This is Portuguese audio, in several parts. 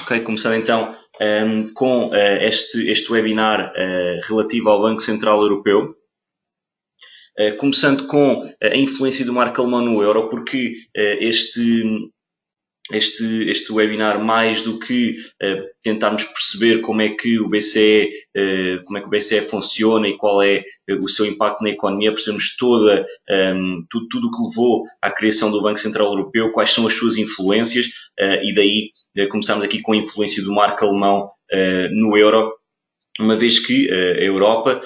Ok, começando então com este webinar relativo ao Banco Central Europeu. Começando com a influência do marco alemão no euro, porque este webinar, mais do que tentarmos perceber como é que o BCE funciona e qual é o seu impacto na economia, percebemos tudo o que levou à criação do Banco Central Europeu, quais são as suas influências, e daí começamos aqui com a influência do marco alemão no euro, uma vez que a Europa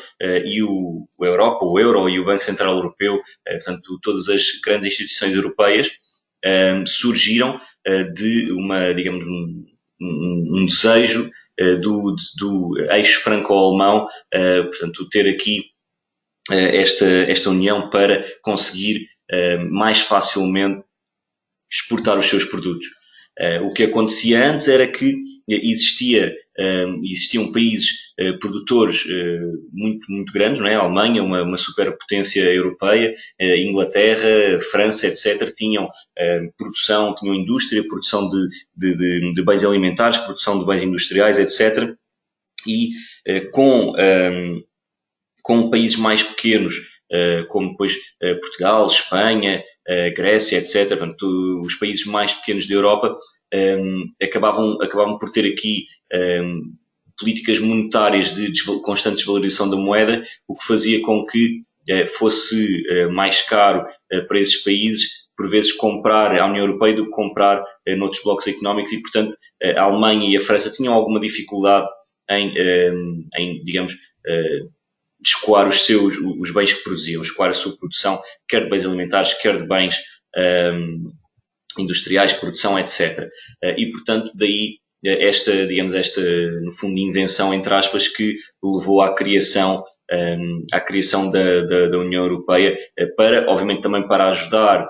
o euro e o Banco Central Europeu, portanto todas as grandes instituições europeias, surgiram de digamos, um desejo do eixo franco-alemão, portanto, ter aqui esta união para conseguir mais facilmente exportar os seus produtos. O que acontecia antes era que existiam países produtores muito grandes, não é? A Alemanha, uma superpotência europeia, Inglaterra, França, etc., tinham produção, tinham indústria, produção de bens alimentares, produção de bens industriais, etc. E com países mais pequenos, como depois Portugal, Espanha, Grécia, etc., portanto, os países mais pequenos da Europa acabavam por ter aqui políticas monetárias de constante desvalorização da moeda, o que fazia com que fosse mais caro para esses países, por vezes, comprar à União Europeia do que comprar noutros blocos económicos, e, portanto, a Alemanha e a França tinham alguma dificuldade em digamos, escoar os bens que produziam, escoar a sua produção, quer de bens alimentares, quer de bens industriais, produção, etc. E, portanto, daí esta, no fundo, invenção, entre aspas, que levou à criação da União Europeia, obviamente também para ajudar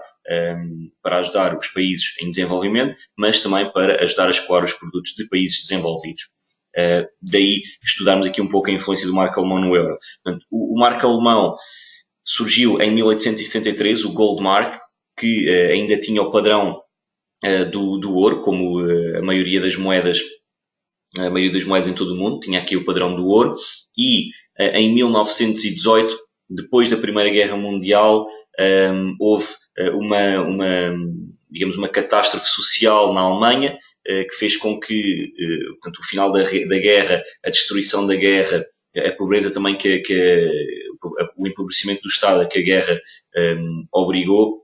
os países em desenvolvimento, mas também para ajudar a escoar os produtos de países desenvolvidos. Daí estudarmos aqui um pouco a influência do marco alemão no euro. Portanto, o marco alemão surgiu em 1873, o Goldmark, que ainda tinha o padrão do ouro, como a maioria das moedas em todo o mundo, tinha aqui o padrão do ouro, e em 1918, depois da Primeira Guerra Mundial, houve uma catástrofe social na Alemanha, que fez com que, portanto, o final da guerra, a destruição da guerra, a pobreza também o empobrecimento do Estado que a guerra obrigou,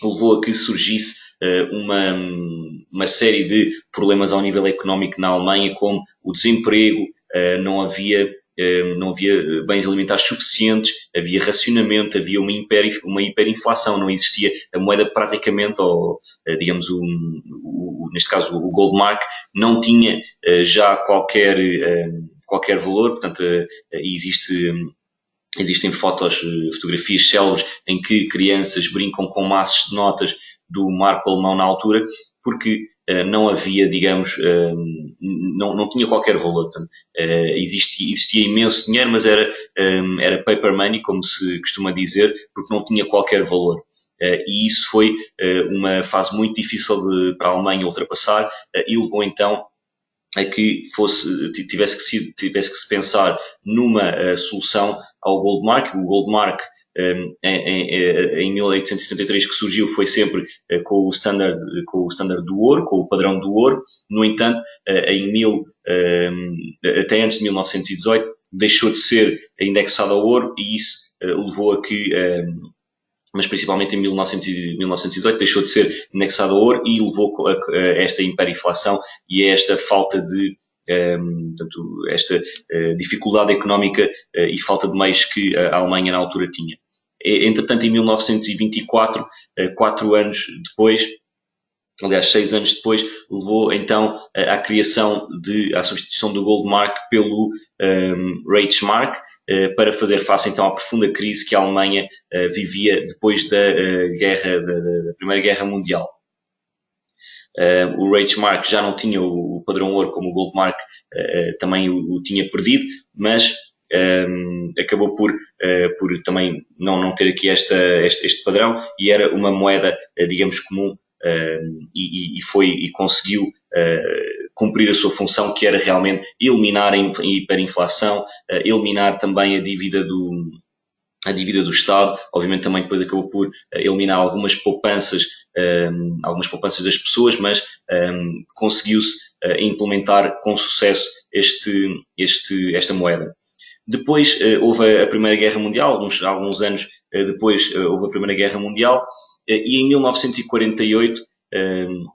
levou a que surgisse uma série de problemas ao nível económico na Alemanha, como o desemprego, não havia bens alimentares suficientes, havia racionamento, havia uma hiperinflação, não existia a moeda praticamente, ou digamos, neste caso o Goldmark, não tinha já qualquer valor, portanto existem fotografias célebres em que crianças brincam com maços de notas do marco alemão na altura, porque não havia, digamos, não tinha qualquer valor. Portanto, existia imenso dinheiro, mas era paper money, como se costuma dizer, porque não tinha qualquer valor. E isso foi uma fase muito difícil para a Alemanha ultrapassar, e levou então a que tivesse que se pensar numa solução ao Goldmark. O Goldmark, em 1873, que surgiu, foi sempre com o standard do ouro, com o padrão do ouro. No entanto, até antes de 1918, deixou de ser indexado ao ouro, e isso levou a que, mas principalmente em 1918, deixou de ser indexado ao ouro, e levou a esta hiperinflação e a esta falta de, portanto, esta dificuldade económica e falta de meios que a Alemanha na altura tinha. Entretanto, em 1924, 4 anos depois, aliás, 6 anos depois, levou então à criação à substituição do Goldmark pelo Reichsmark, para fazer face então à profunda crise que a Alemanha vivia depois da Primeira Guerra Mundial. O Reichsmark já não tinha o padrão ouro, como o Goldmark também o tinha perdido, mas acabou por também não ter aqui este padrão, e era uma moeda, digamos, comum, e conseguiu cumprir a sua função, que era realmente eliminar a hiperinflação, eliminar também a dívida do Estado. Obviamente também depois acabou por eliminar algumas poupanças das pessoas, mas conseguiu-se implementar com sucesso esta moeda. Depois houve a Primeira Guerra Mundial, alguns anos depois houve a Primeira Guerra Mundial, e em 1948,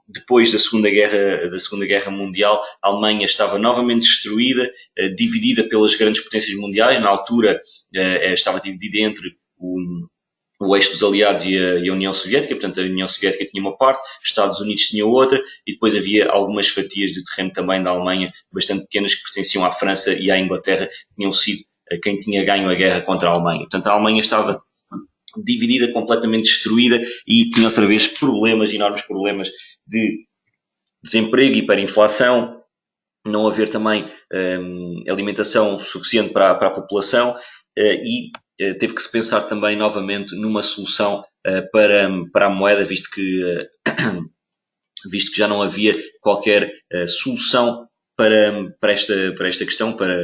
depois da Segunda Guerra Mundial, a Alemanha estava novamente destruída, dividida pelas grandes potências mundiais. Na altura estava dividida entre o eixo dos aliados e a União Soviética. Portanto, a União Soviética tinha uma parte, os Estados Unidos tinham outra, e depois havia algumas fatias de terreno também da Alemanha, bastante pequenas, que pertenciam à França e à Inglaterra, que tinham sido quem tinha ganho a guerra contra a Alemanha. Portanto, a Alemanha estava dividida, completamente destruída, e tinha outra vez enormes problemas de desemprego, hiperinflação, não haver também alimentação suficiente para a população, e teve que se pensar também novamente numa solução para a moeda, visto que já não havia qualquer solução para esta questão, para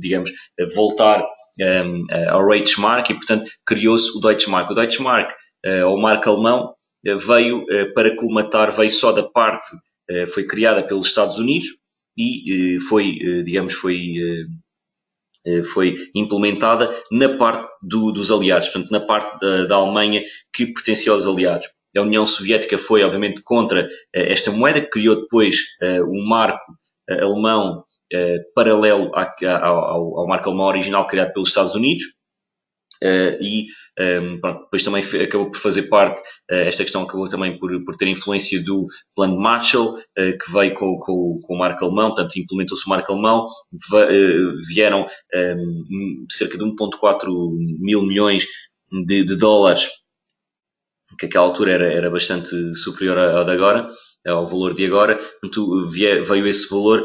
digamos, voltar ao Reichsmark, e portanto criou-se o Deutschmark. O Deutschmark, ou marco alemão, veio para colmatar, veio só da parte, foi criada pelos Estados Unidos e foi implementada na parte dos aliados, portanto na parte da Alemanha que pertencia aos aliados. A União Soviética foi, obviamente, contra esta moeda, que criou depois um marco alemão paralelo ao marco alemão original criado pelos Estados Unidos. Depois também acabou por fazer parte, esta questão acabou também por ter influência do Plano de Marshall, que veio com o marco alemão. Portanto, implementou-se o marco alemão, vieram cerca de 1,4 mil milhões de dólares, que àquela altura era bastante superior ao de agora, ao valor de agora. Portanto, veio esse valor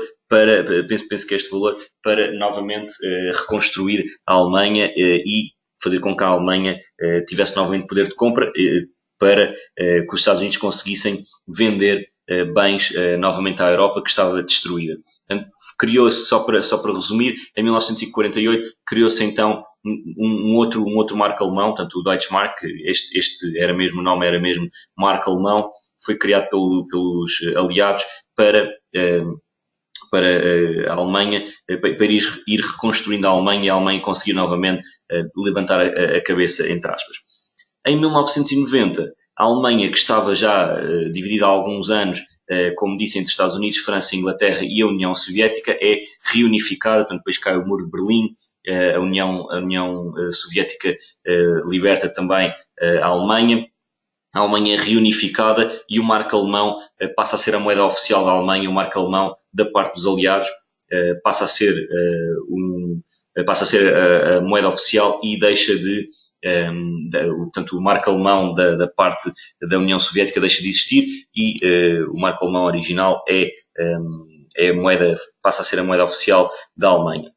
penso que este valor para novamente reconstruir a Alemanha e fazer com que a Alemanha tivesse novamente poder de compra, para que os Estados Unidos conseguissem vender bens novamente à Europa, que estava destruída. Portanto, criou-se, só para resumir, em 1948 criou-se então um outro marco alemão, portanto o Deutschmark. Este era mesmo, o nome era mesmo marco alemão, foi criado pelos aliados para a Alemanha, para ir reconstruindo a Alemanha, e a Alemanha conseguir novamente levantar a cabeça, entre aspas. Em 1990, a Alemanha, que estava já dividida há alguns anos, como disse, entre Estados Unidos, França, Inglaterra e a União Soviética, é reunificada. Portanto, depois cai o Muro de Berlim, a União Soviética liberta também a Alemanha. A Alemanha é reunificada e o marco alemão passa a ser a moeda oficial da Alemanha. O marco alemão, da parte dos aliados, passa a ser a moeda oficial, e deixa portanto, o marco alemão da parte da União Soviética deixa de existir, e o marco alemão original passa a ser a moeda oficial da Alemanha.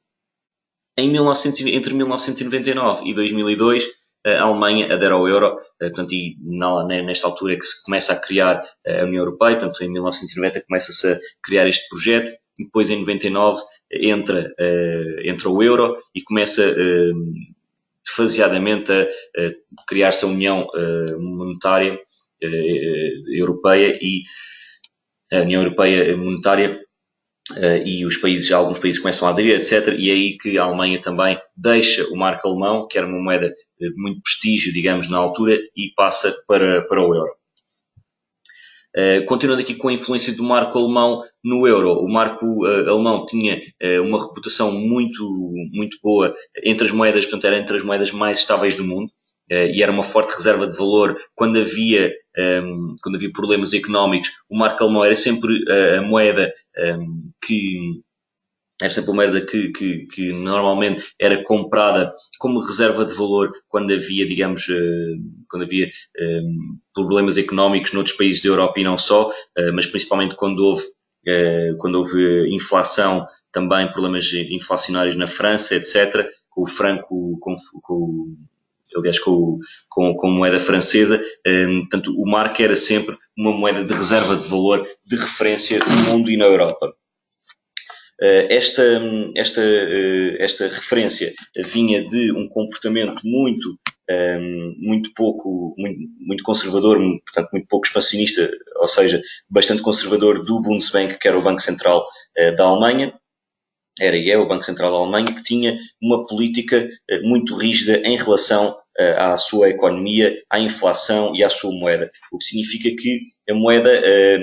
Entre 1999 e 2002, a Alemanha adere ao euro, portanto, e nesta altura é que se começa a criar a União Europeia. Portanto, em 1990 começa-se a criar este projeto, e depois em 99 entra o euro, e começa faseadamente a criar-se a União Monetária Europeia, e a União Europeia Monetária, e alguns países começam a aderir, etc. E é aí que a Alemanha também deixa o marco alemão, que era uma moeda de muito prestígio, digamos, na altura, e passa para o euro. Continuando aqui com a influência do marco alemão no euro, o marco alemão tinha uma reputação muito, muito boa entre as moedas, portanto, era entre as moedas mais estáveis do mundo, e era uma forte reserva de valor. Quando havia problemas económicos, o marco alemão era sempre a moeda que normalmente era comprada como reserva de valor quando havia, digamos, problemas económicos noutros países da Europa, e não só, mas principalmente quando houve inflação, também problemas inflacionários na França, etc., com o franco, aliás, com moeda francesa. Portanto, o marco era sempre uma moeda de reserva de valor de referência no mundo e na Europa. Esta referência vinha de um comportamento muito conservador, portanto muito pouco expansionista, ou seja, bastante conservador do Bundesbank, que era o Banco Central da Alemanha. Era e é o Banco Central da Alemanha, que tinha uma política muito rígida em relação à sua economia, à inflação e à sua moeda. O que significa que a moeda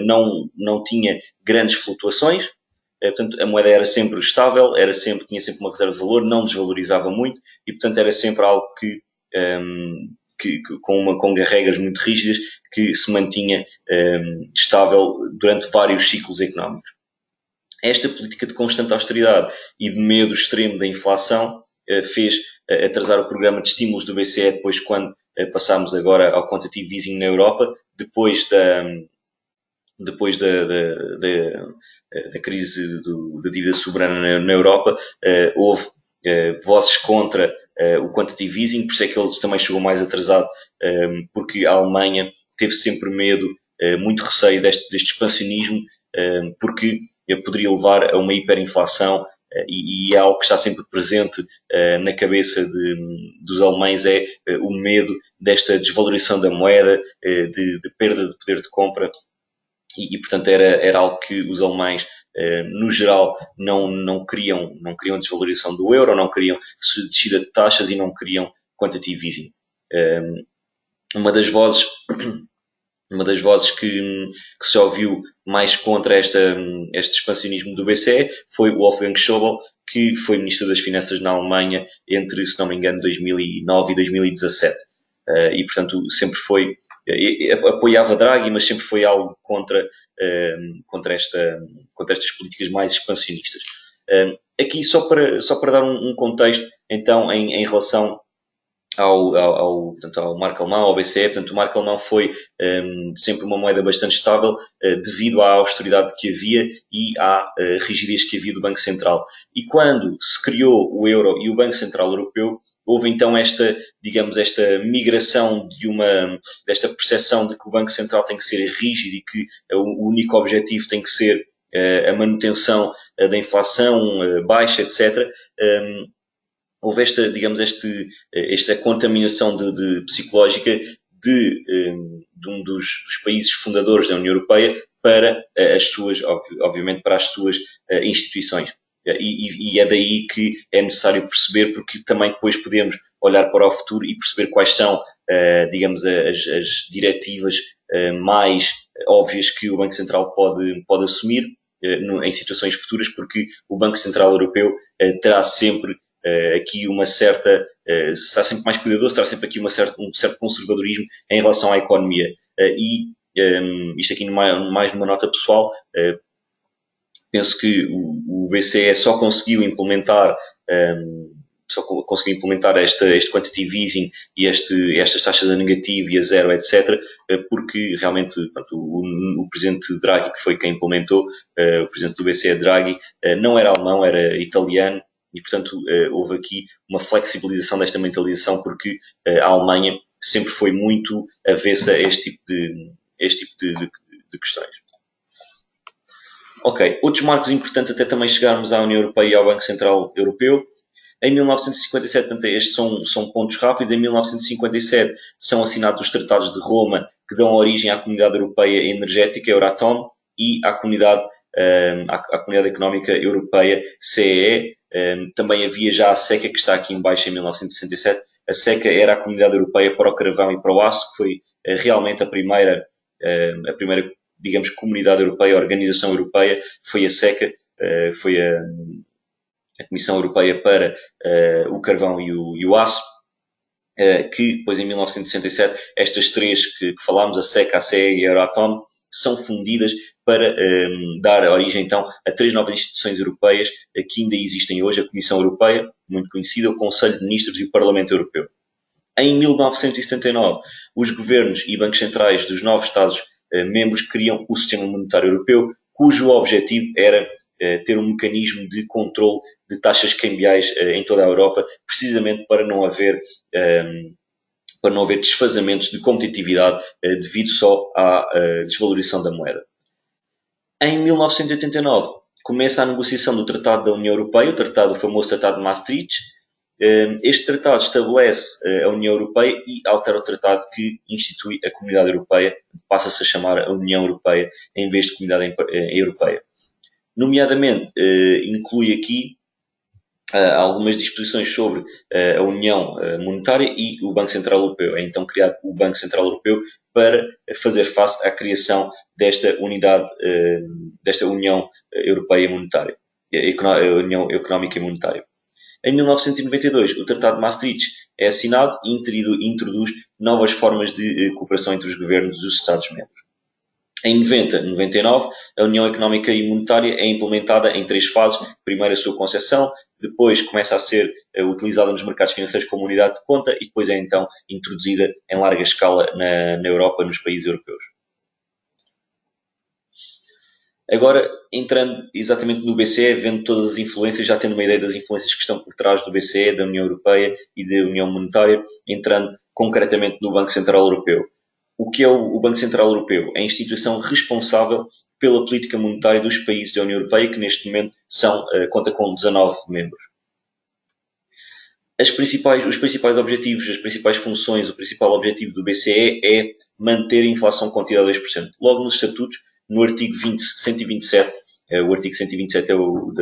não tinha grandes flutuações. Portanto, a moeda era sempre estável, tinha sempre uma reserva de valor, não desvalorizava muito e, portanto, era sempre algo com regras muito rígidas, que se mantinha estável durante vários ciclos económicos. Esta política de constante austeridade e de medo extremo da inflação fez atrasar o programa de estímulos do BCE depois, quando passámos agora ao quantitative easing na Europa, depois da crise da dívida soberana na Europa. Houve vozes contra o quantitative easing, por isso é que ele também chegou mais atrasado, porque a Alemanha teve sempre medo, muito receio deste expansionismo, porque poderia levar a uma hiperinflação, e é algo que está sempre presente na cabeça dos alemães, é o medo desta desvalorização da moeda, de perda de poder de compra, e portanto era algo que os alemães, no geral, não queriam desvalorização do euro, não queriam descida de taxas e não queriam quantitative easing. Uma das vozes que se ouviu mais contra este expansionismo do BCE foi o Wolfgang Schäuble, que foi Ministro das Finanças na Alemanha entre, se não me engano, 2009 e 2017. E, portanto, sempre foi, apoiava Draghi, mas sempre foi algo contra estas políticas mais expansionistas. Aqui, só para dar um contexto, então, em relação ao marco alemão, ao BCE. Portanto, o marco alemão foi sempre uma moeda bastante estável, devido à austeridade que havia e à rigidez que havia do Banco Central. E quando se criou o euro e o Banco Central Europeu, houve então esta migração desta percepção de que o Banco Central tem que ser rígido e que o único objetivo tem que ser a manutenção da inflação baixa, etc. Houve esta contaminação psicológica de um dos países fundadores da União Europeia para obviamente, para as suas instituições. E é daí que é necessário perceber, porque também depois podemos olhar para o futuro e perceber quais são, as diretivas mais óbvias que o Banco Central pode assumir em situações futuras, porque o Banco Central Europeu terá sempre aqui será sempre mais cuidadoso, terá sempre aqui um certo conservadorismo em relação à economia. Isto aqui mais numa nota pessoal, penso que o BCE só conseguiu implementar este quantitative easing e estas taxas a negativo e a zero, etc., porque realmente, portanto, o presidente Draghi, que foi quem implementou, o presidente do BCE Draghi, não era alemão, era italiano. E, portanto, houve aqui uma flexibilização desta mentalização, porque a Alemanha sempre foi muito avessa a este tipo de questões. Ok, outros marcos importantes até também chegarmos à União Europeia e ao Banco Central Europeu. Em 1957, portanto, estes são pontos rápidos. Em 1957 são assinados os Tratados de Roma, que dão origem à Comunidade Europeia Energética, Euratom, e à Comunidade Económica Europeia, CEE. Também havia já a SECA, que está aqui em baixo, em 1967. A SECA era a Comunidade Europeia para o Carvão e para o Aço, que foi realmente a primeira, digamos, Comunidade Europeia, a Organização Europeia. Foi a SECA, foi a Comissão Europeia para o Carvão e o Aço, que depois, em 1967, estas três que falámos, a SECA, a CEE e a Euratom, são fundidas para dar origem, então, a três novas instituições europeias que ainda existem hoje: a Comissão Europeia, muito conhecida, o Conselho de Ministros e o Parlamento Europeu. Em 1979, os governos e bancos centrais dos novos Estados-membros criam o Sistema Monetário Europeu, cujo objetivo era ter um mecanismo de controle de taxas cambiais em toda a Europa, precisamente para não haver para não haver desfazamentos de competitividade devido só à desvalorização da moeda. Em 1989, começa a negociação do Tratado da União Europeia, o famoso Tratado de Maastricht. Este tratado estabelece a União Europeia e altera o tratado que institui a Comunidade Europeia, passa-se a chamar a União Europeia em vez de Comunidade Europeia. Nomeadamente, inclui aqui algumas disposições sobre a União Monetária e o Banco Central Europeu. É então criado o Banco Central Europeu para fazer face à criação desta unidade, desta União Europeia Monetária, União Económica e Monetária. Em 1992, o Tratado de Maastricht é assinado e introduz novas formas de cooperação entre os governos dos Estados-membros. Em 99, a União Económica e Monetária é implementada em 3 fases. Primeiro, a sua concepção, depois começa a ser utilizada nos mercados financeiros como unidade de conta e depois é então introduzida em larga escala na Europa, nos países europeus. Agora, entrando exatamente no BCE, vendo todas as influências, já tendo uma ideia das influências que estão por trás do BCE, da União Europeia e da União Monetária, entrando concretamente no Banco Central Europeu. O que é o Banco Central Europeu? É a instituição responsável pela política monetária dos países da União Europeia, que neste momento conta com 19 membros. Os principais objetivos, as principais funções, o principal objetivo do BCE é manter a inflação contida a 2%. Logo nos estatutos, no artigo 127, o artigo 127 é o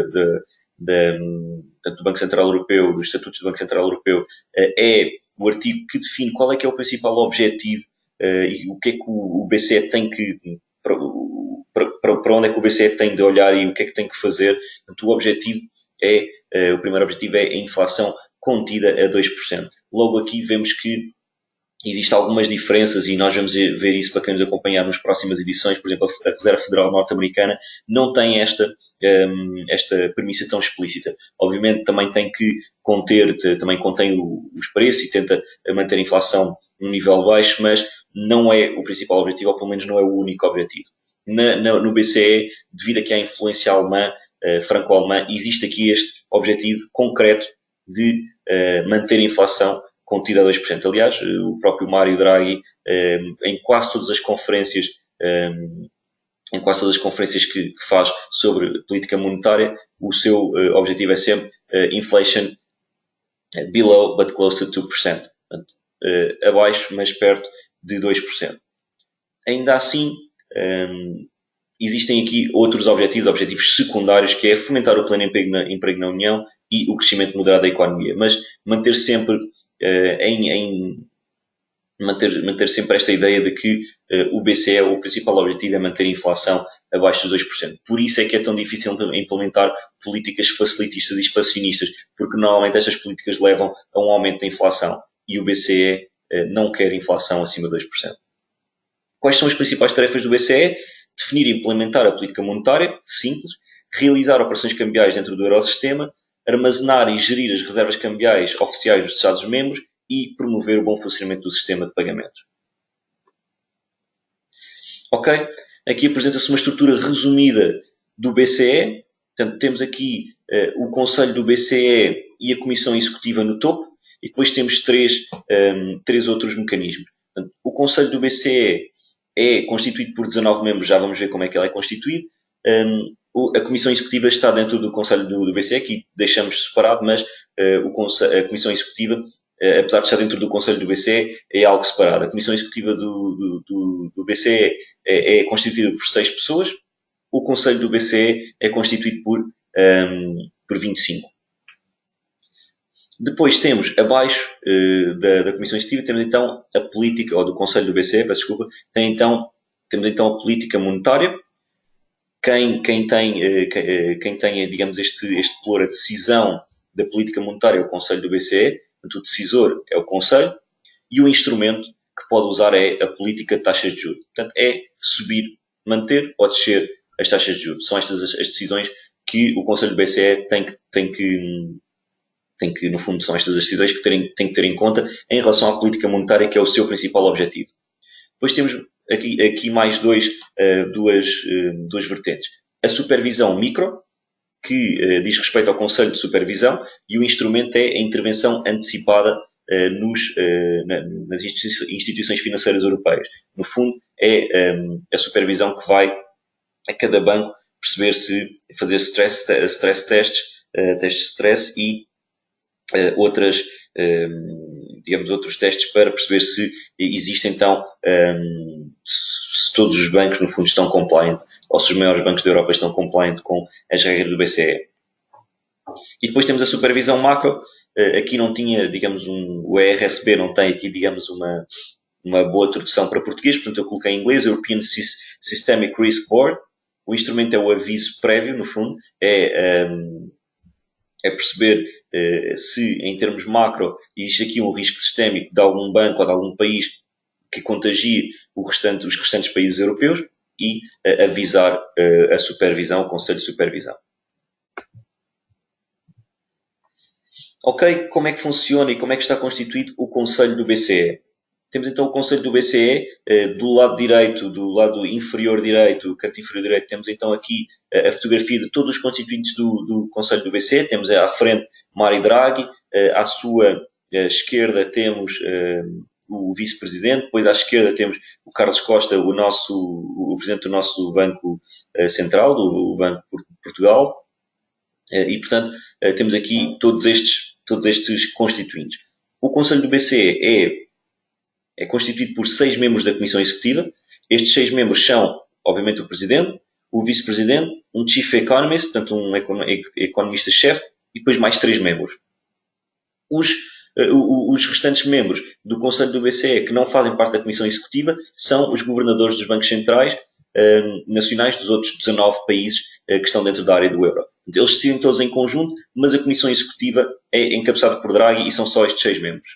do Banco Central Europeu, dos estatutos do Banco Central Europeu, é o artigo que define qual é que é o principal objetivo e o que é que o BCE tem que... Para onde é que o BCE tem de olhar e o que é que tem que fazer. Portanto, o primeiro objetivo é a inflação contida a 2%. Logo aqui vemos que existem algumas diferenças e nós vamos ver isso para quem nos acompanhar nas próximas edições. Por exemplo, a Reserva Federal Norte-Americana não tem esta premissa tão explícita. Obviamente também tem que também contém os preços e tenta manter a inflação num nível baixo, mas não é o principal objetivo, ou pelo menos não é o único objetivo. No BCE, devido a que há influência alemã, franco-alemã, existe aqui este objetivo concreto de manter a inflação contida a 2%. Aliás, o próprio Mário Draghi, em quase todas as conferências que faz sobre política monetária, o seu objetivo é sempre inflation below but close to 2%. Portanto, abaixo, mas perto de 2%. Ainda assim, existem aqui outros objetivos secundários, que é fomentar o pleno emprego na União e o crescimento moderado da economia, mas manter sempre esta ideia de que o BCE, o principal objetivo é manter a inflação abaixo dos 2%. Por isso é que é tão difícil implementar políticas facilitistas e expansionistas, porque normalmente estas políticas levam a um aumento da inflação e o BCE não quer inflação acima de 2%. Quais são as principais tarefas do BCE? Definir e implementar a política monetária, simples, realizar operações cambiais dentro do Eurosistema, armazenar e gerir as reservas cambiais oficiais dos Estados-membros e promover o bom funcionamento do sistema de pagamentos. Ok? Aqui apresenta-se uma estrutura resumida do BCE. Portanto, temos aqui o Conselho do BCE e a Comissão Executiva no topo, e depois temos três outros mecanismos. Portanto, o Conselho do BCE é constituído por 19 membros, já vamos ver como é que ele é constituído. A Comissão Executiva está dentro do Conselho do BCE, aqui deixamos separado, mas a Comissão Executiva, apesar de estar dentro do Conselho do BCE, é algo separado. A Comissão Executiva do BCE é constituída por 6 pessoas, o Conselho do BCE é constituído por 25. Depois temos, abaixo da Comissão Executiva, temos então a política, ou do Conselho do BCE, peço desculpa, temos então a política monetária. Quem tem, digamos, este pluro, a decisão da política monetária é o Conselho do BCE, portanto, o decisor é o Conselho, e o instrumento que pode usar é a política de taxas de juros. Portanto, é subir, manter ou descer as taxas de juros. São estas as decisões que o Conselho do BCE tem que, no fundo, são estas as decisões que tem que ter em conta em relação à política monetária, que é o seu principal objetivo. Depois temos aqui mais duas vertentes. A supervisão micro, que diz respeito ao Conselho de Supervisão, e o instrumento é a intervenção antecipada nas instituições financeiras europeias. No fundo, é a supervisão que vai a cada banco perceber se fazer stress tests, testes de stress e outros testes para perceber se existe então se todos os bancos no fundo estão compliant ou se os maiores bancos da Europa estão compliant com as regras do BCE. E depois temos a supervisão macro. Aqui não tinha, digamos, o ERSB não tem aqui, digamos, uma boa tradução para português, portanto eu coloquei em inglês, European Systemic Risk Board. O instrumento é o aviso prévio, no fundo, é perceber se, em termos macro, existe aqui um risco sistémico de algum banco ou de algum país que contagie os restantes países europeus e avisar a supervisão, o Conselho de Supervisão. Ok, como é que funciona e como é que está constituído o Conselho do BCE? Temos então o Conselho do BCE, do lado direito, do lado inferior direito, canto inferior direito, temos então aqui a fotografia de todos os constituintes do Conselho do BCE. Temos à frente Mário Draghi, à sua esquerda temos o vice-presidente, depois à esquerda temos o Carlos Costa, o presidente do nosso Banco Central, do Banco de Portugal, e portanto temos aqui todos estes constituintes. O Conselho do BCE é constituído por 6 membros da Comissão Executiva. Estes 6 membros são, obviamente, o Presidente, o Vice-Presidente, um Chief Economist, portanto um economista-chefe, e depois mais 3 membros. Os restantes membros do Conselho do BCE que não fazem parte da Comissão Executiva são os governadores dos bancos centrais nacionais dos outros 19 países que estão dentro da área do euro. Eles decidem todos em conjunto, mas a Comissão Executiva é encabeçada por Draghi e são só estes 6 membros.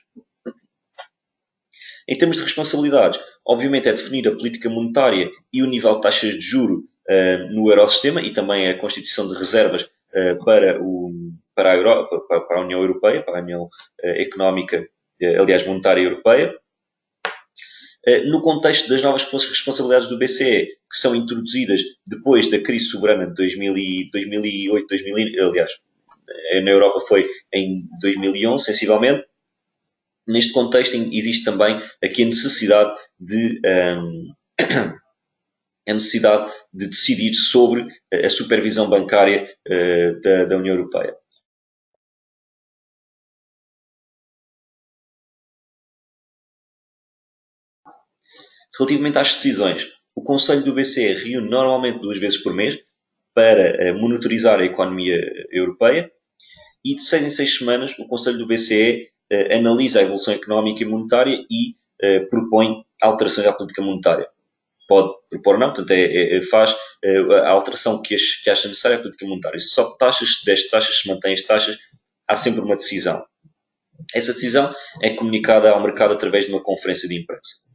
Em termos de responsabilidades, obviamente é definir a política monetária e o nível de taxas de juro no Eurosistema e também a constituição de reservas para a Europa, para a União Europeia, para a União Económica, aliás, Monetária Europeia. No contexto das novas responsabilidades do BCE, que são introduzidas depois da crise soberana de 2008, aliás, na Europa foi em 2011, sensivelmente. Neste contexto existe também aqui a necessidade de decidir sobre a supervisão bancária da União Europeia. Relativamente às decisões, o Conselho do BCE reúne normalmente 2 vezes por mês para monitorizar a economia europeia e de 6 em 6 semanas o Conselho do BCE analisa a evolução económica e monetária e propõe alterações à política monetária. Pode propor ou não, portanto faz a alteração que acha necessária à política monetária. Se sobe taxas, se desce taxas, se mantém as taxas, há sempre uma decisão. Essa decisão é comunicada ao mercado através de uma conferência de imprensa.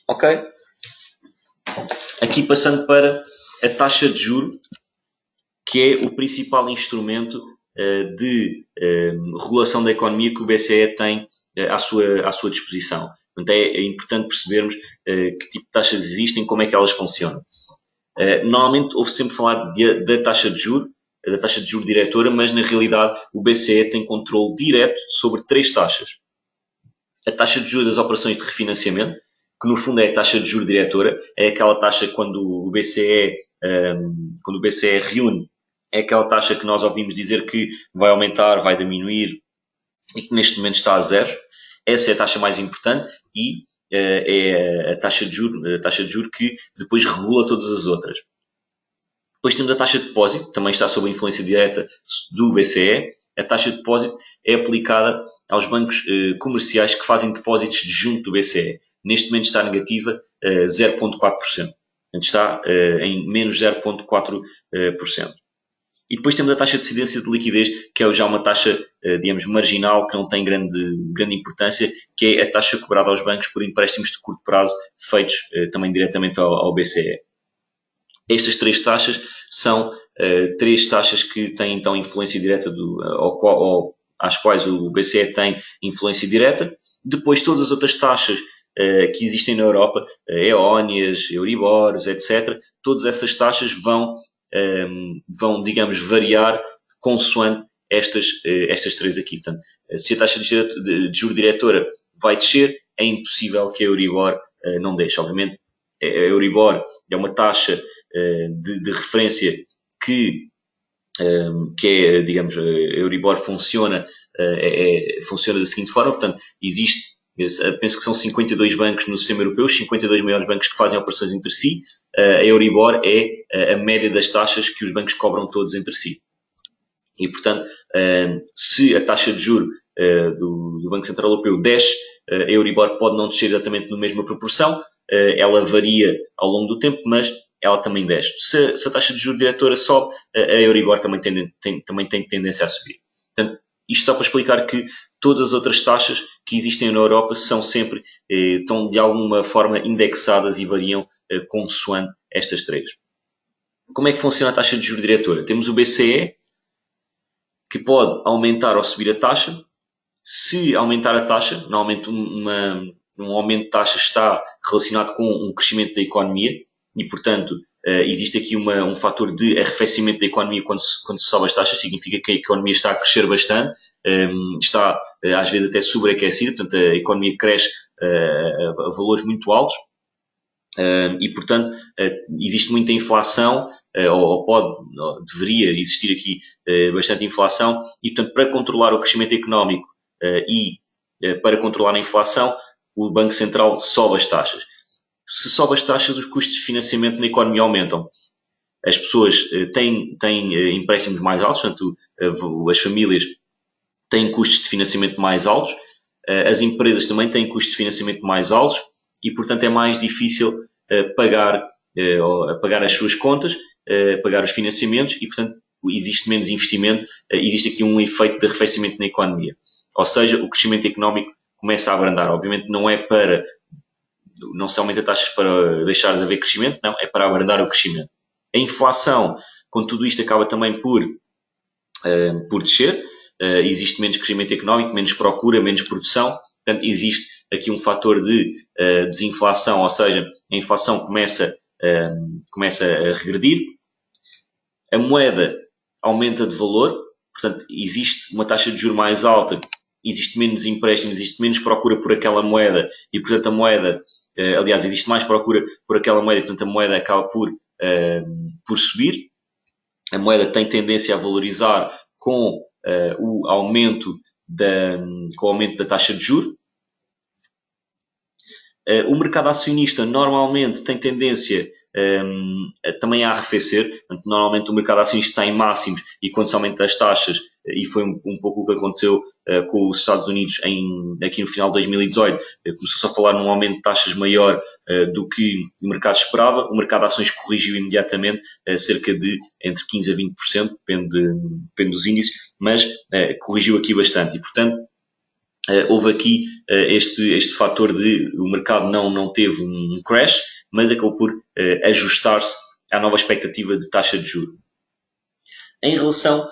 Ok? Aqui passando para a taxa de juros, que é o principal instrumento de regulação da economia que o BCE tem à sua disposição. Portanto, é importante percebermos que tipo de taxas existem, como é que elas funcionam. Normalmente ouve sempre falar da taxa de juros diretora, mas na realidade o BCE tem controle direto sobre 3 taxas. A taxa de juros das operações de refinanciamento, que no fundo é a taxa de juros diretora, é aquela taxa quando o BCE reúne, é aquela taxa que nós ouvimos dizer que vai aumentar, vai diminuir e que neste momento está a 0. Essa é a taxa mais importante e é a taxa de juros que depois regula todas as outras. Depois temos a taxa de depósito, também está sob a influência direta do BCE. A taxa de depósito é aplicada aos bancos comerciais que fazem depósitos junto do BCE. Neste momento está negativa 0,4%. Portanto, está em menos 0,4%. E depois temos a taxa de incidência de liquidez, que é já uma taxa, digamos, marginal, que não tem grande importância, que é a taxa cobrada aos bancos por empréstimos de curto prazo feitos também diretamente ao BCE. Estas 3 taxas são 3 taxas que têm então influência direta às quais o BCE tem influência direta. Depois, todas as outras taxas que existem na Europa, EONIAs, Euribors, etc., todas essas taxas vão, digamos, variar consoante estas três aqui. Portanto, se a taxa de juros diretora vai descer, é impossível que a Euribor não deixe. Obviamente, a Euribor é uma taxa de referência que é, digamos, a Euribor funciona da seguinte forma. Portanto, penso que são 52 bancos no sistema europeu, os 52 maiores bancos que fazem operações entre si. A Euribor é a média das taxas que os bancos cobram todos entre si. E, portanto, se a taxa de juros do Banco Central Europeu desce, a Euribor pode não descer exatamente na mesma proporção, ela varia ao longo do tempo, mas ela também desce. Se a taxa de juros diretora sobe, a Euribor também tem tendência a subir. Portanto, isto só para explicar que todas as outras taxas que existem na Europa são sempre, estão de alguma forma indexadas e variam consoante estas três. Como é que funciona a taxa de juros diretora? Temos o BCE, que pode aumentar ou subir a taxa. Se aumentar a taxa, normalmente um aumento de taxa está relacionado com um crescimento da economia e, portanto, existe aqui um fator de arrefecimento da economia quando se sobe as taxas, significa que a economia está a crescer bastante, está às vezes até sobreaquecida, portanto a economia cresce a valores muito altos. E, portanto, existe muita inflação, deveria existir aqui bastante inflação, e, portanto, para controlar o crescimento económico e para controlar a inflação, o Banco Central sobe as taxas. Se sobe as taxas, os custos de financiamento na economia aumentam. As pessoas têm empréstimos mais altos, portanto, as famílias têm custos de financiamento mais altos, as empresas também têm custos de financiamento mais altos e, portanto, é mais difícil pagar as suas contas, pagar os financiamentos e, portanto, existe menos investimento, existe aqui um efeito de arrefecimento na economia. Ou seja, o crescimento económico começa a abrandar. Obviamente não se aumenta taxas para deixar de haver crescimento, não, é para abrandar o crescimento. A inflação, com tudo isto, acaba também por descer. Existe menos crescimento económico, menos procura, menos produção. Portanto, existe aqui um fator de desinflação, ou seja, a inflação começa a regredir. A moeda aumenta de valor, portanto, existe uma taxa de juros mais alta, existe menos empréstimos, existe menos procura por aquela moeda e, portanto, a moeda, aliás, existe mais procura por aquela moeda e, portanto, a moeda acaba por subir. A moeda tem tendência a valorizar com o aumento da taxa de juros. O mercado acionista normalmente tem tendência também a arrefecer. Normalmente o mercado acionista está em máximos e quando se aumenta as taxas, e foi um pouco o que aconteceu com os Estados Unidos aqui no final de 2018, começou-se a falar num aumento de taxas maior do que o mercado esperava. O mercado de ações corrigiu imediatamente cerca de entre 15% a 20%, depende dos índices, mas corrigiu aqui bastante e, portanto, houve aqui este fator de o mercado não teve um crash, mas acabou por ajustar-se à nova expectativa de taxa de juros. Em relação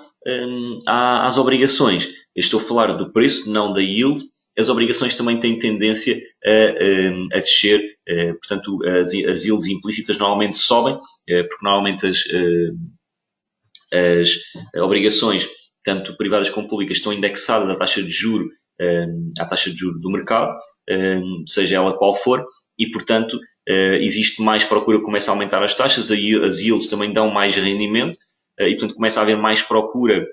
às obrigações, eu estou a falar do preço, não da yield. As obrigações também têm tendência a descer, portanto, as yields implícitas normalmente sobem, porque normalmente as obrigações, tanto privadas como públicas, estão indexadas à taxa de juros do mercado, seja ela qual for, e, portanto, existe mais procura, começa a aumentar as taxas, as yields também dão mais rendimento, e, portanto, começa a haver mais procura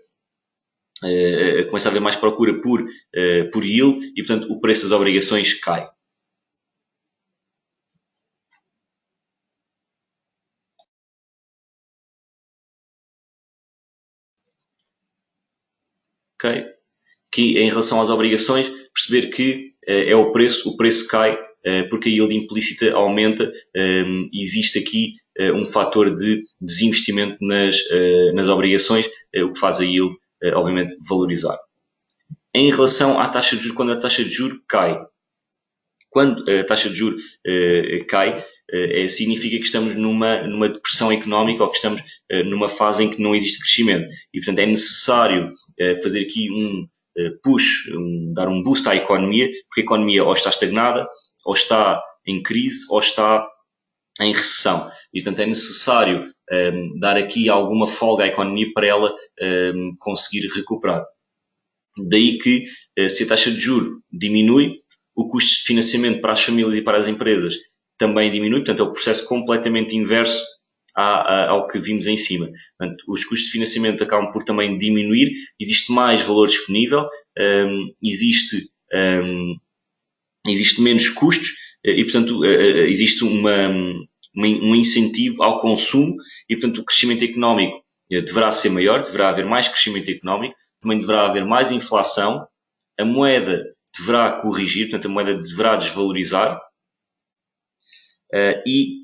por yield e, portanto, o preço das obrigações cai. Ok? Que em relação às obrigações, perceber que é o preço cai porque a yield implícita aumenta e existe aqui um fator de desinvestimento nas obrigações, o que faz a yield, obviamente, valorizar. Em relação à taxa de juros, quando a taxa de juros cai, quando a taxa de juros cai, significa que estamos numa depressão económica ou que estamos numa fase em que não existe crescimento. E, portanto, é necessário fazer aqui push, dar um boost à economia, porque a economia ou está estagnada, ou está em crise, ou está em recessão. E, portanto, é necessário dar aqui alguma folga à economia para ela conseguir recuperar. Daí que, se a taxa de juros diminui, o custo de financiamento para as famílias e para as empresas também diminui. Portanto, é o processo completamente inverso ao que vimos em cima. Portanto, os custos de financiamento acabam por também diminuir, existe mais valor disponível, existe menos custos e, portanto, existe um incentivo ao consumo e, portanto, o crescimento económico deverá ser maior, deverá haver mais crescimento económico, também deverá haver mais inflação, a moeda deverá corrigir, portanto, a moeda deverá desvalorizar e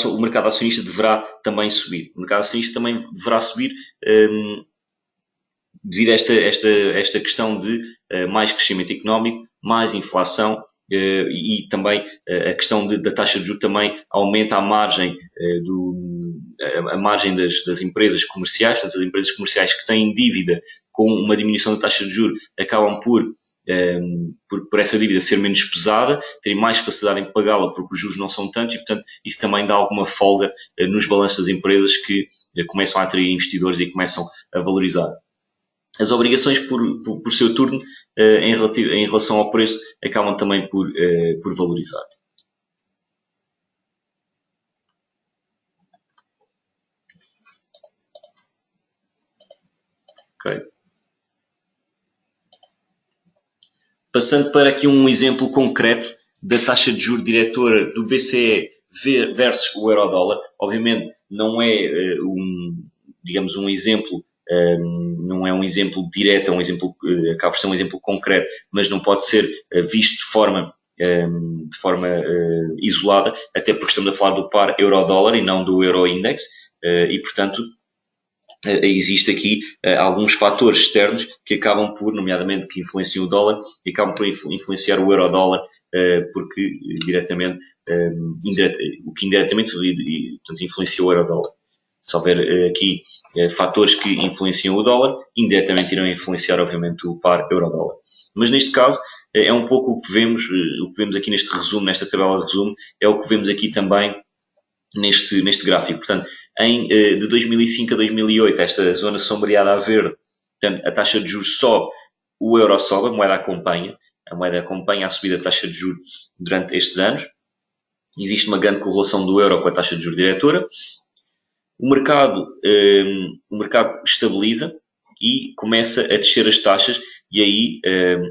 o mercado acionista deverá também subir. O mercado acionista também deverá subir devido a esta questão de mais crescimento económico, mais inflação e também a questão da taxa de juros também aumenta a margem, a margem das empresas comerciais. Portanto, as empresas comerciais que têm dívida com uma diminuição da taxa de juros acabam por essa dívida ser menos pesada, terem mais facilidade em pagá-la porque os juros não são tantos e, portanto, isso também dá alguma folga nos balanços das empresas que começam a atrair investidores e começam a valorizar. As obrigações, por seu turno, em relação ao preço, acabam também por valorizar. Okay. Passando para aqui um exemplo concreto da taxa de juros diretora do BCE versus o euro-dólar. Obviamente não é digamos, um exemplo, não é um exemplo direto, é um exemplo, acaba por ser um exemplo concreto, mas não pode ser visto de forma isolada, até porque estamos a falar do par euro-dólar e não do euro-index, e portanto existe aqui alguns fatores externos que acabam por, nomeadamente, que influenciam o dólar e acabam por influenciar o euro-dólar, porque diretamente, o que indiretamente portanto, influencia o euro-dólar. Se houver aqui fatores que influenciam o dólar, indiretamente irão influenciar, obviamente, o par euro-dólar. Mas neste caso, é um pouco o que vemos aqui neste resumo, nesta tabela de resumo, é o que vemos aqui também neste gráfico. Portanto, de 2005 a 2008, esta zona sombreada a verde, portanto, a taxa de juros sobe, o euro sobe, a moeda acompanha a subida da taxa de juros durante estes anos. Existe uma grande correlação do euro com a taxa de juros diretora. O mercado estabiliza e começa a descer as taxas e aí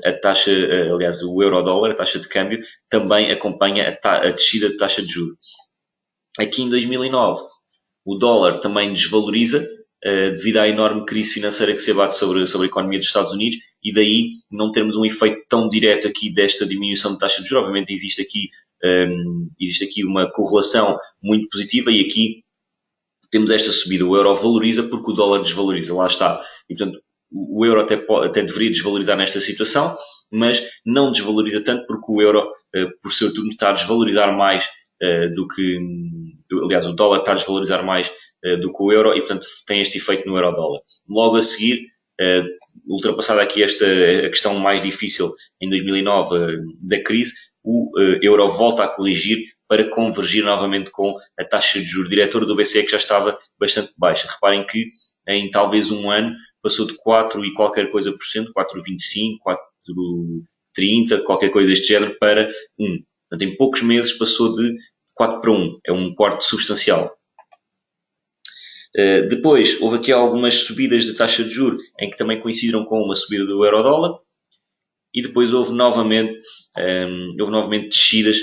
a taxa, aliás, o euro-dólar, a taxa de câmbio, também acompanha a descida da taxa de juros. Aqui em 2009, o dólar também desvaloriza devido à enorme crise financeira que se abate sobre a economia dos Estados Unidos e daí não termos um efeito tão direto aqui desta diminuição de taxa de juros. Obviamente existe aqui uma correlação muito positiva e aqui temos esta subida. O euro valoriza porque o dólar desvaloriza. Lá está. E, portanto, o euro até deveria desvalorizar nesta situação, mas não desvaloriza tanto porque o euro, por seu turno, está a desvalorizar mais aliás, o dólar está a desvalorizar mais do que o euro e, portanto, tem este efeito no euro-dólar. Logo a seguir, ultrapassada aqui a questão mais difícil em 2009 da crise, o euro volta a corrigir para convergir novamente com a taxa de juros diretora do BCE que já estava bastante baixa. Reparem que em talvez um ano passou de 4 e qualquer coisa por cento, 4,25, 4,30, qualquer coisa deste género, para 1. Portanto, em poucos meses passou de 4 para 1. É um corte substancial. Depois, houve aqui algumas subidas de taxa de juros em que também coincidiram com uma subida do euro-dólar. E depois houve novamente descidas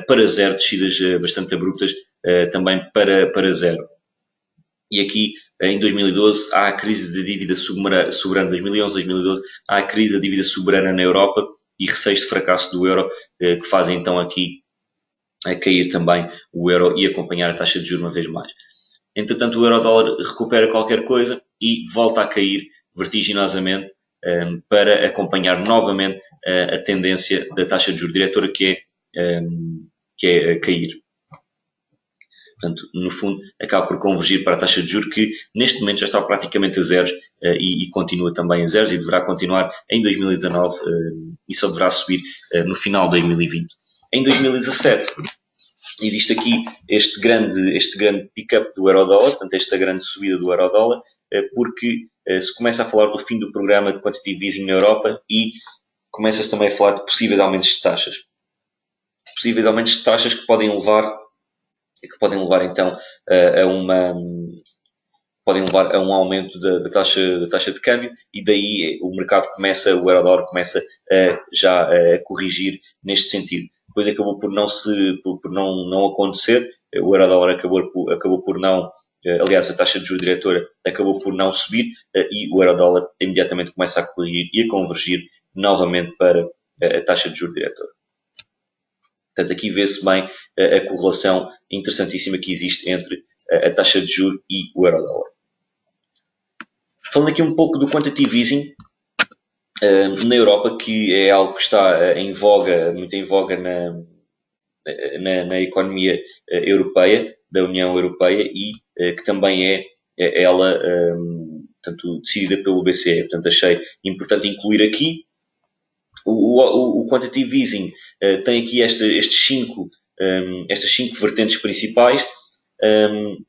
para zero, descidas bastante abruptas também para zero. E aqui, em 2012, há a crise de dívida soberana, 2011, 2012, há a crise da dívida soberana na Europa e receios de fracasso do euro que fazem então aqui a cair também o euro e acompanhar a taxa de juros uma vez mais. Entretanto, o euro-dólar recupera qualquer coisa e volta a cair vertiginosamente para acompanhar novamente a tendência da taxa de juros diretora que é a cair. Portanto, no fundo, acaba por convergir para a taxa de juros que neste momento já está praticamente a zeros e continua também a zeros e deverá continuar em 2019 e só deverá subir no final de 2020. Em 2017, existe aqui este grande pick-up do euro-dólar, portanto, esta grande subida do euro-dólar, porque se começa a falar do fim do programa de quantitative easing na Europa e começa-se também a falar de possíveis aumentos de taxas. Possíveis aumentos de taxas que podem levar então a um aumento da taxa de câmbio e daí o mercado o euro-dólar começa já a corrigir neste sentido. Depois acabou por não acontecer, o euro-dólar acabou por não, aliás, a taxa de juros diretora acabou por não subir e o euro-dólar imediatamente começa a corrigir e a convergir novamente para a taxa de juros diretora. Portanto, aqui vê-se bem a correlação interessantíssima que existe entre a taxa de juros e o euro-dólar. Falando aqui um pouco do quantitative easing na Europa, que é algo que está muito em voga na economia europeia, da União Europeia, e que também é ela portanto, decidida pelo BCE. Portanto, achei importante incluir aqui. O quantitative easing tem aqui estas cinco vertentes principais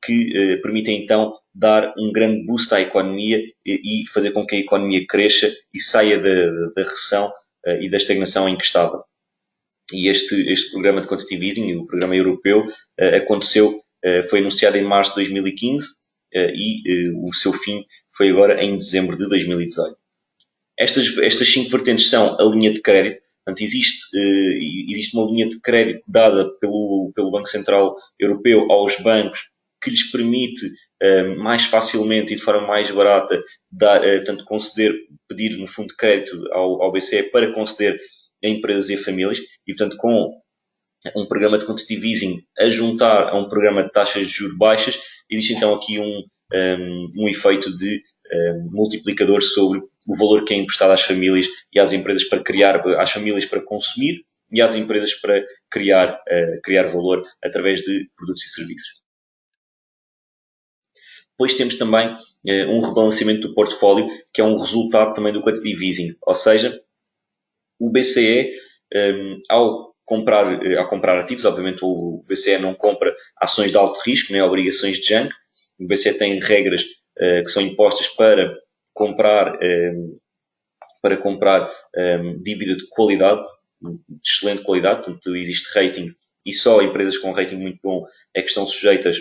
que permitem então dar um grande boost à economia e fazer com que a economia cresça e saia da recessão e da estagnação em que estava. E este programa de quantitative easing, o programa europeu, foi anunciado em março de 2015 e o seu fim foi agora em dezembro de 2018. Estas cinco vertentes são a linha de crédito. Portanto, existe uma linha de crédito dada pelo Banco Central Europeu aos bancos que lhes permite mais facilmente e de forma mais barata pedir no fundo de crédito ao BCE para conceder a empresas e a famílias e, portanto, com um programa de quantitative easing a juntar a um programa de taxas de juros baixas, existe então aqui um efeito de multiplicador sobre o valor que é emprestado às famílias e às empresas às famílias para consumir e às empresas para criar valor através de produtos e serviços. Depois temos também um rebalanceamento do portfólio, que é um resultado também do quantitative easing, ou seja, o BCE, ao comprar ativos, obviamente o BCE não compra ações de alto risco, nem obrigações de junk. O BCE tem regras que são impostas para comprar dívida de qualidade, de excelente qualidade, portanto existe rating e só empresas com rating muito bom é que estão sujeitas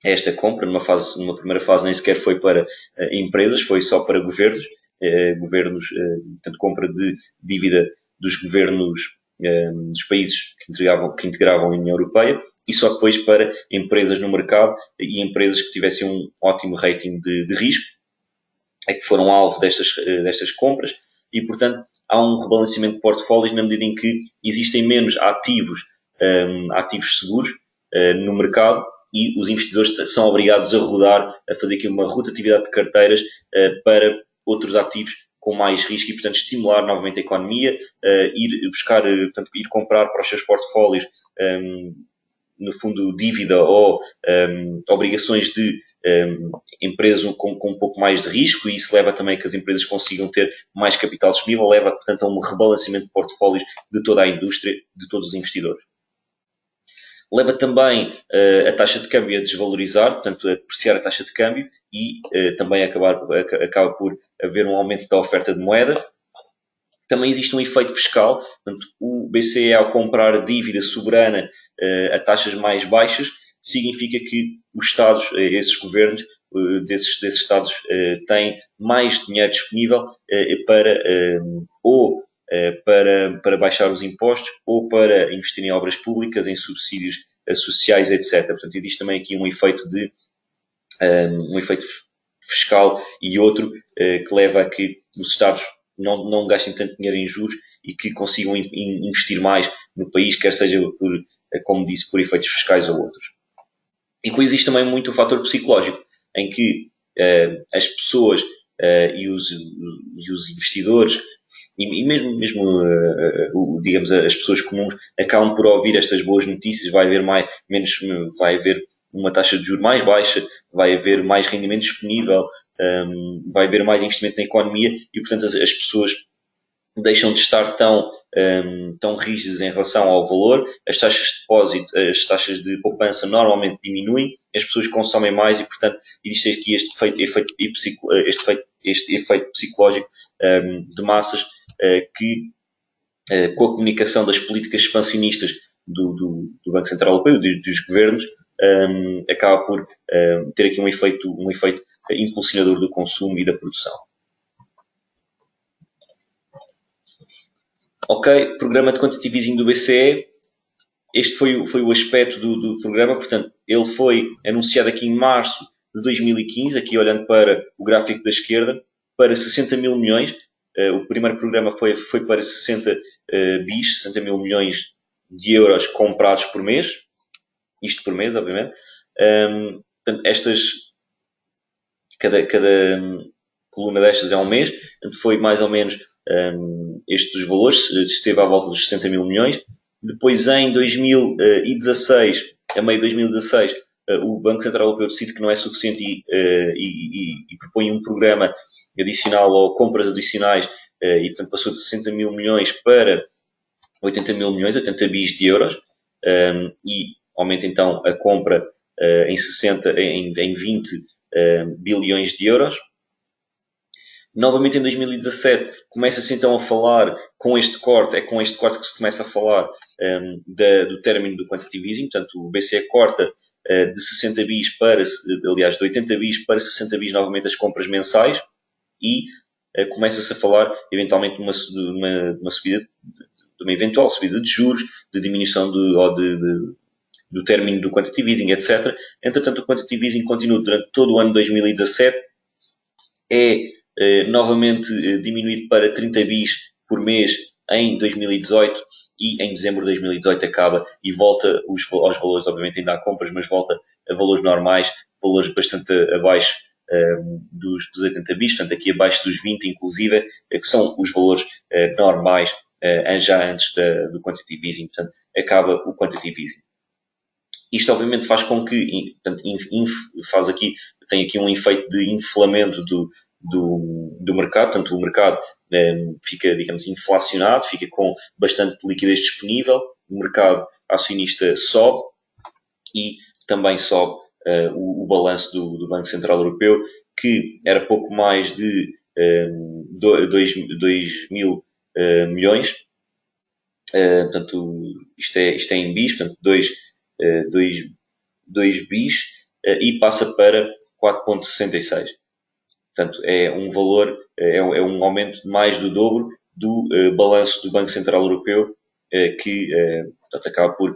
a esta compra. Numa primeira fase nem sequer foi para empresas, foi só para governos, portanto compra de dívida dos governos dos países que integravam a União Europeia e só depois para empresas no mercado e empresas que tivessem um ótimo rating de risco, é que foram alvo destas compras e, portanto, há um rebalanceamento de portfólios na medida em que existem menos ativos seguros no mercado e os investidores são obrigados a rodar, a fazer aqui uma rotatividade de carteiras para outros ativos com mais risco e, portanto, estimular novamente a economia, ir comprar para os seus portfólios, no fundo, dívida ou obrigações de empresas com um pouco mais de risco, e isso leva também a que as empresas consigam ter mais capital disponível, leva, portanto, a um rebalanceamento de portfólios de toda a indústria, de todos os investidores. Leva também a taxa de câmbio a desvalorizar, portanto, a depreciar a taxa de câmbio e também acaba por haver um aumento da oferta de moeda. Também existe um efeito fiscal, portanto, o BCE, ao comprar dívida soberana a taxas mais baixas, significa que os Estados, esses governos desses Estados, têm mais dinheiro disponível para baixar os impostos ou para investir em obras públicas, em subsídios sociais, etc. Portanto, existe também aqui um efeito fiscal e outro que leva a que os Estados não gastem tanto dinheiro em juros e que consigam investir mais no país, quer seja como disse, por efeitos fiscais ou outros. E depois existe também muito o fator psicológico, em que as pessoas e os investidores e mesmo digamos, as pessoas comuns acabam por ouvir estas boas notícias, vai haver uma taxa de juros mais baixa, vai haver mais rendimento disponível, vai haver mais investimento na economia e, portanto, as pessoas deixam de estar tão rígidas em relação ao valor, as taxas de depósito, as taxas de poupança normalmente diminuem, as pessoas consomem mais e, portanto, existe aqui este efeito psicológico de massas que, com a comunicação das políticas expansionistas do Banco Central Europeu, dos governos, acaba por ter aqui um efeito impulsionador do consumo e da produção. Ok, programa de quantitative easing do BCE. Este foi o aspecto do programa, portanto, ele foi anunciado aqui em março de 2015, aqui olhando para o gráfico da esquerda, para 60 mil milhões. O primeiro programa foi para 60 mil milhões de euros comprados por mês, isto por mês, obviamente. Portanto, cada coluna destas é um mês, portanto, foi mais ou menos estes dos valores, esteve à volta dos 60 mil milhões. Depois, em 2016, a meio de 2016, o Banco Central Europeu decide que não é suficiente e propõe um programa adicional ou compras adicionais e, portanto, passou de 60 mil milhões para 80 mil milhões, 80 bis de euros, e aumenta então a compra em 20 bilhões de euros. Novamente em 2017 começa-se então a falar com este corte, que se começa a falar do término do quantitative easing, portanto o BCE corta de 60 bis de 80 bis para 60 bis novamente as compras mensais e começa-se a falar eventualmente de uma subida, de uma eventual subida de juros, de diminuição do término do quantitative easing, etc. Entretanto, o quantitative easing continua durante todo o ano de 2017, novamente diminuído para 30 bis por mês em 2018 e em dezembro de 2018 acaba e volta aos valores, obviamente ainda há compras, mas volta a valores normais, valores bastante abaixo dos 80 bis, portanto aqui abaixo dos 20 inclusive, que são os valores normais já antes do quantitative easing, portanto acaba o quantitative easing. Isto obviamente faz com que, portanto, tem aqui um efeito de inflamento do mercado, portanto o mercado fica, digamos, inflacionado, fica com bastante liquidez disponível, o mercado acionista sobe e também sobe o balanço do Banco Central Europeu, que era pouco mais de 2 mil milhões, portanto isto é em bis, portanto 2 bis, e passa para 4,66. Portanto, é um valor, é um aumento de mais do dobro do balanço do Banco Central Europeu, que portanto, acaba por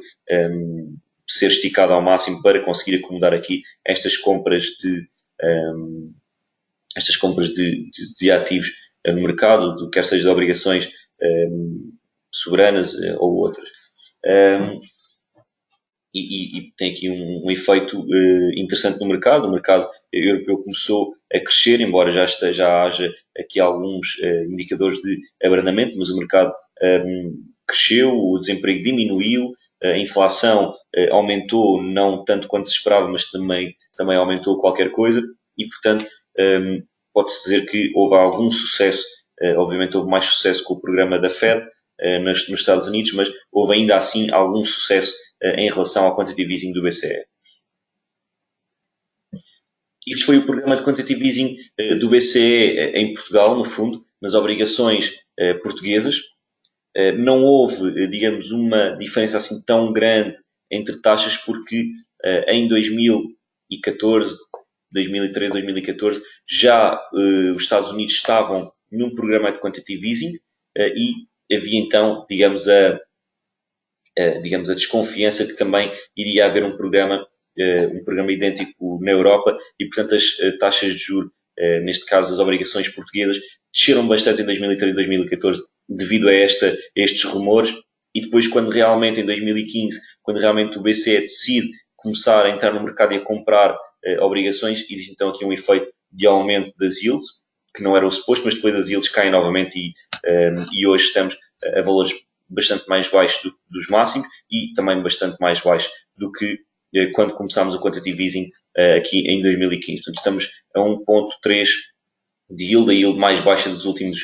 ser esticado ao máximo para conseguir acomodar aqui estas compras de ativos no mercado, quer seja de obrigações soberanas ou outras. E tem aqui um efeito interessante no mercado. O mercado europeu começou a crescer, embora já haja aqui alguns indicadores de abrandamento, mas o mercado cresceu, o desemprego diminuiu, a inflação aumentou, não tanto quanto se esperava, mas também aumentou qualquer coisa e, portanto, pode-se dizer que houve algum sucesso. Obviamente houve mais sucesso com o programa da Fed nos Estados Unidos, mas houve ainda assim algum sucesso em relação ao quantitative easing do BCE. Isto foi o programa de quantitative easing do BCE em Portugal, no fundo, nas obrigações portuguesas. Não houve, digamos, uma diferença assim tão grande entre taxas, porque em 2014, 2013, 2014, já os Estados Unidos estavam num programa de quantitative easing e havia então, digamos, a desconfiança que também iria haver um programa idêntico na Europa e, portanto, as taxas de juros, neste caso as obrigações portuguesas, desceram bastante em 2013 e 2014 devido a estes rumores e depois quando realmente, em 2015, quando realmente o BCE decide começar a entrar no mercado e a comprar obrigações, existe então aqui um efeito de aumento das yields, que não era o suposto, mas depois as yields caem novamente e hoje estamos a valores bastante mais baixos dos máximos e também bastante mais baixos do que quando começámos o quantitative easing aqui em 2015. Portanto, estamos a 1.3 de yield, a yield mais baixa dos últimos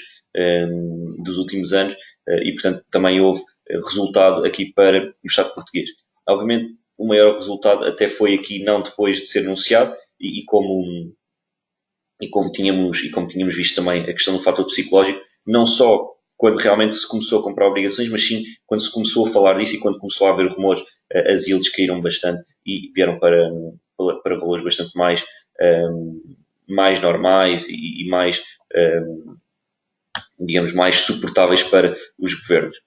anos, e portanto também houve resultado aqui para o Estado português. Obviamente o maior resultado até foi aqui não depois de ser anunciado e como tínhamos visto também a questão do fator psicológico, não só quando realmente se começou a comprar obrigações, mas sim quando se começou a falar disso e quando começou a haver rumores, as yields caíram bastante e vieram para valores bastante mais normais e mais, digamos, mais suportáveis para os governos.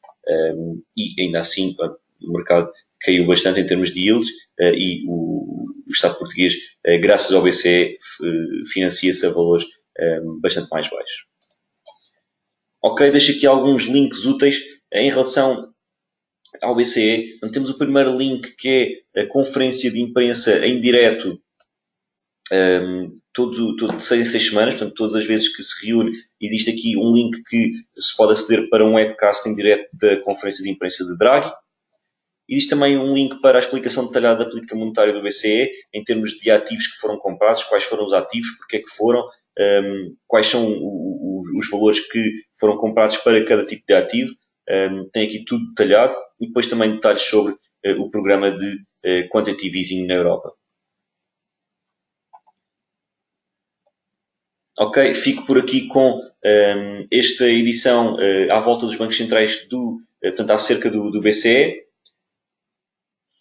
E ainda assim, o mercado caiu bastante em termos de yields e o Estado português, graças ao BCE, financia-se a valores bastante mais baixos. Ok, deixo aqui alguns links úteis em relação ao BCE. Então, temos o primeiro link, que é a conferência de imprensa em direto, todo de 6 em 6 semanas, portanto, todas as vezes que se reúne, existe aqui um link que se pode aceder para um webcast em direto da conferência de imprensa de Draghi. Existe também um link para a explicação detalhada da política monetária do BCE, em termos de ativos que foram comprados, quais foram os ativos, porque é que foram, quais são os valores que foram comprados para cada tipo de ativo. Tem aqui tudo detalhado e depois também detalhes sobre o programa de quantitative easing na Europa. Ok, fico por aqui com esta edição à volta dos bancos centrais, portanto, acerca do BCE.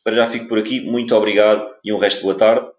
Para já fico por aqui. Muito obrigado e um resto de boa tarde.